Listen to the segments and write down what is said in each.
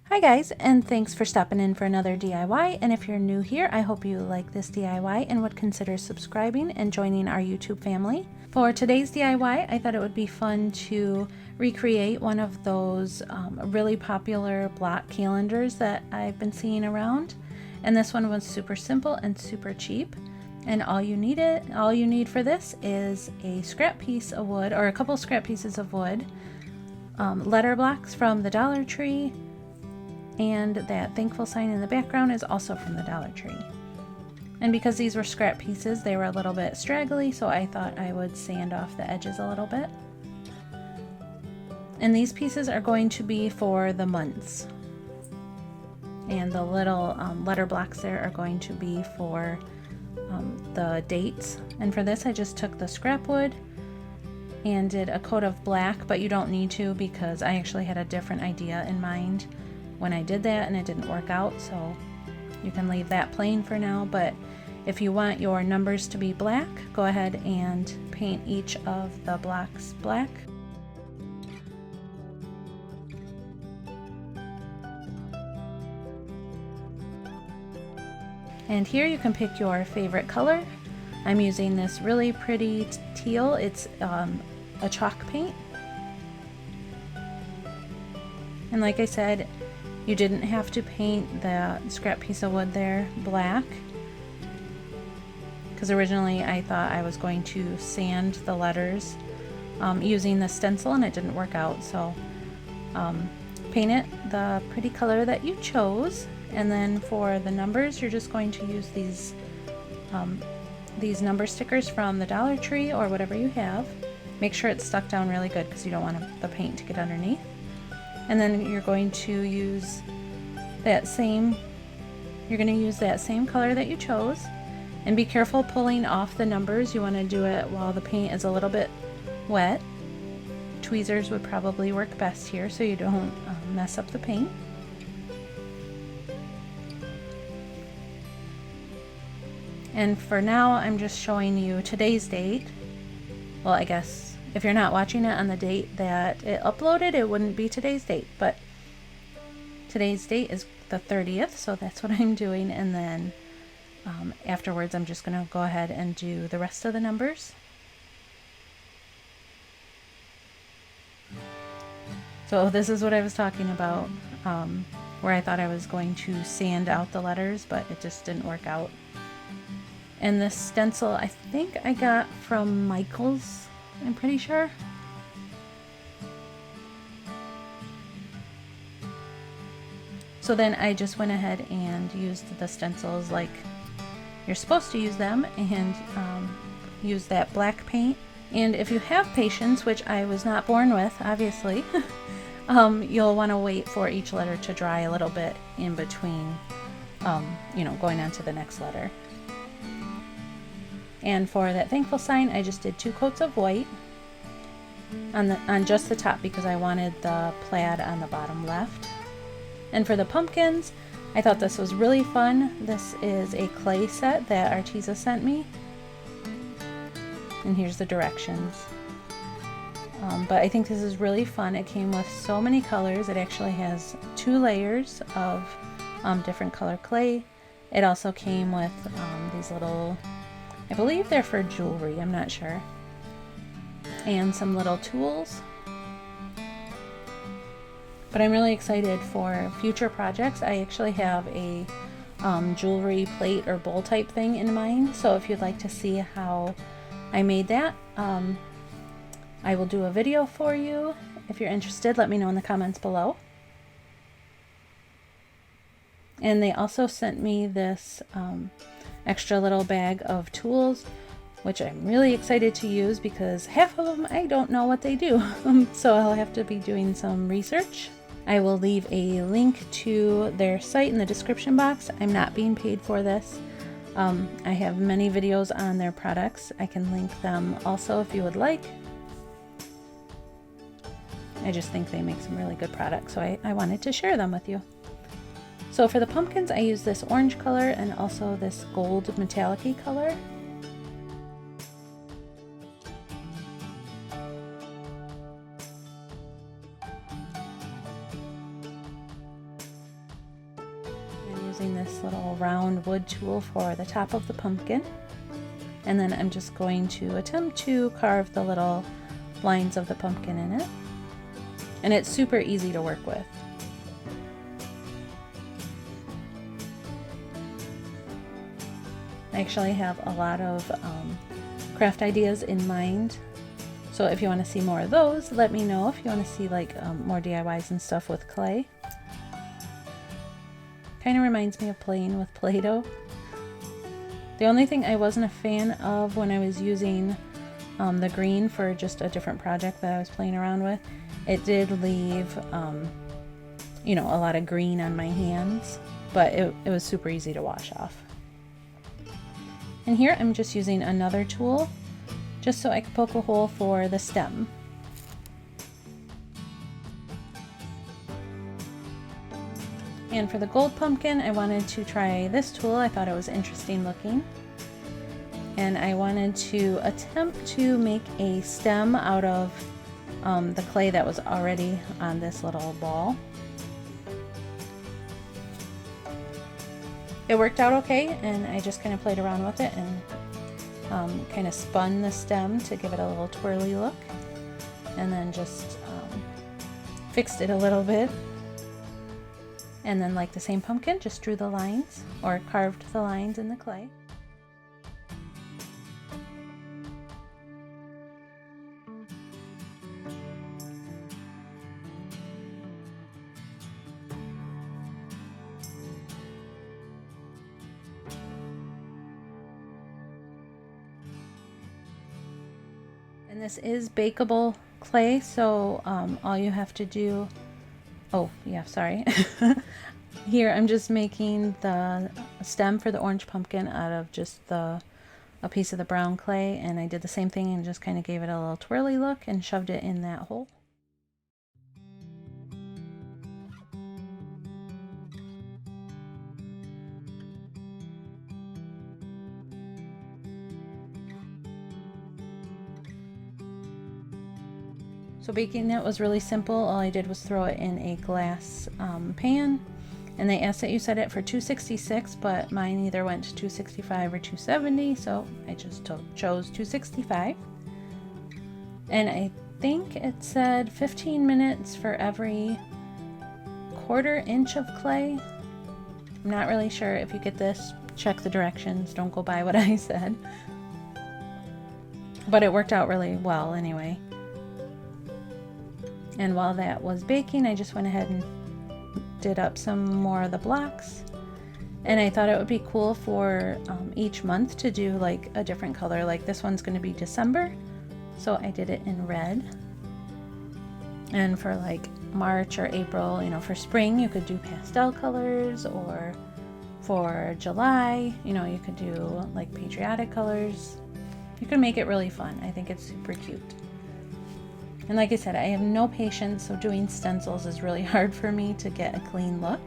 Hi guys, and thanks for stopping in for another DIY. And if you're new here, I hope you like this DIY and would consider subscribing and joining our YouTube family. For today's DIY, I thought it would be fun to recreate one of those really popular block calendars that I've been seeing around. And this one was super simple and super cheap. And all you need for this is a scrap piece of wood, or a couple scrap pieces of wood, letter blocks from the Dollar Tree, and that thankful sign in the background is also from the Dollar Tree. And because these were scrap pieces, they were a little bit straggly, so I thought I would sand off the edges a little bit. And these pieces are going to be for the months. And the little letter blocks there are going to be for the dates. And for this I just took the scrap wood and did a coat of black, but you don't need to because I actually had a different idea in mind when I did that and it didn't work out, so you can leave that plain for now. But if you want your numbers to be black, go ahead and paint each of the blocks black. And here you can pick your favorite color. I'm using this really pretty teal. It's a chalk paint. And like I said, you didn't have to paint the scrap piece of wood there black, because originally I thought I was going to sand the letters using the stencil, and it didn't work out. So paint it the pretty color that you chose, and then for the numbers you're just going to use these number stickers from the Dollar Tree or whatever you have. Make sure it's stuck down really good because you don't want the paint to get underneath. And then you're going to use that same color that you chose, and be careful pulling off the numbers. You want to do it while the paint is a little bit wet. Tweezers would probably work best here so you don't mess up the paint. And for now I'm just showing you today's date. Well, I guess if you're not watching it on the date that it uploaded, it wouldn't be today's date, but today's date is the 30th, so that's what I'm doing. And then afterwards I'm just going to go ahead and do the rest of the numbers. So this is what I was talking about, where I thought I was going to sand out the letters, but it just didn't work out. And this stencil I think I got from Michael's, I'm pretty sure. So then I just went ahead and used the stencils like you're supposed to use them, and use that black paint. And if you have patience, which I was not born with, obviously, you'll want to wait for each letter to dry a little bit in between, going on to the next letter. And for that thankful sign, I just did 2 coats of white on just the top because I wanted the plaid on the bottom left. And for the pumpkins, I thought this was really fun. This is a clay set that Arteza sent me. And here's the directions. But I think this is really fun. It came with so many colors. It actually has 2 layers of different color clay. It also came with these little, I believe they're for jewelry, I'm not sure, and some little tools. But I'm really excited for future projects. I actually have a jewelry plate or bowl type thing in mind, so if you'd like to see how I made that, I will do a video for you. If you're interested, let me know in the comments below. And they also sent me this extra little bag of tools, which I'm really excited to use because half of them I don't know what they do. So I'll have to be doing some research. I will leave a link to their site in the description box. I'm not being paid for this. I have many videos on their products. I can link them also if you would like. I just think they make some really good products, so I wanted to share them with you. So for the pumpkins, I use this orange color and also this gold metallic-y color. using this little round wood tool for the top of the pumpkin. And then I'm just going to attempt to carve the little lines of the pumpkin in it. And it's super easy to work with. I actually have a lot of craft ideas in mind. So if you want to see more of those, let me know. If you want to see like more DIYs and stuff with clay. Kind of reminds me of playing with Play-Doh. The only thing I wasn't a fan of when I was using the green for just a different project that I was playing around with, it did leave, you know, a lot of green on my hands, but it was super easy to wash off. And here I'm just using another tool just so I can poke a hole for the stem. And for the gold pumpkin, I wanted to try this tool. I thought it was interesting looking. And I wanted to attempt to make a stem out of the clay that was already on this little ball. It worked out okay, and I just kind of played around with it and kind of spun the stem to give it a little twirly look, and then just fixed it a little bit. And then, like the same pumpkin, just drew the lines or carved the lines in the clay. And this is bakeable clay, so all you have to do, oh yeah, sorry. Here I'm just making the stem for the orange pumpkin out of just a piece of the brown clay, and I did the same thing and just kind of gave it a little twirly look and shoved it in that hole. So baking it was really simple. All I did was throw it in a glass pan, and they asked that you set it for 266, but mine either went to 265 or 270, so I just chose 265. And I think it said 15 minutes for every 1/4 inch of clay. I'm not really sure. If you get this, check the directions. Don't go by what I said. But it worked out really well anyway. And while that was baking, I just went ahead and did up some more of the blocks. And I thought it would be cool for each month to do like a different color. Like this one's going to be December, so I did it in red. And for like March or April, you know, for spring, you could do pastel colors, or for July, you know, you could do like patriotic colors. You can make it really fun. I think it's super cute. And like I said, I have no patience, so doing stencils is really hard for me to get a clean look.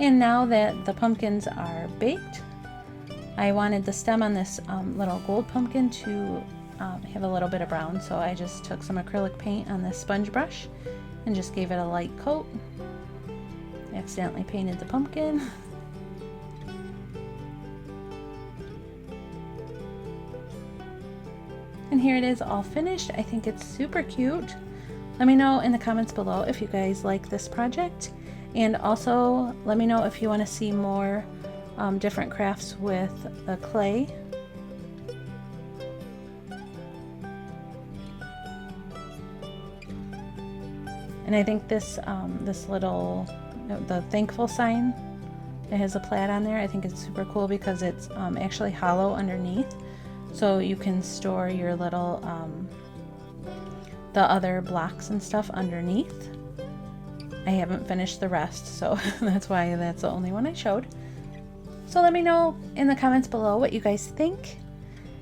And now that the pumpkins are baked, I wanted the stem on this little gold pumpkin to have a little bit of brown, so I just took some acrylic paint on this sponge brush and just gave it a light coat. I accidentally painted the pumpkin. And here it is all finished. I think it's super cute. Let me know in the comments below if you guys like this project, and also let me know if you want to see more different crafts with the clay. And I think this this little, the thankful sign, it has a plaid on there. I think it's super cool because it's actually hollow underneath. So you can store your little, the other blocks and stuff underneath. I haven't finished the rest, so that's why that's the only one I showed. So let me know in the comments below what you guys think.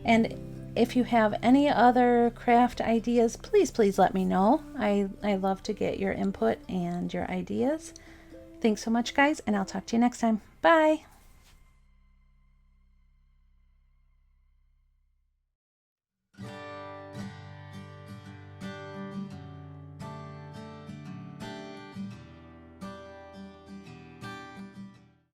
And if you have any other craft ideas, please let me know. I love to get your input and your ideas. Thanks so much, guys, and I'll talk to you next time. Bye!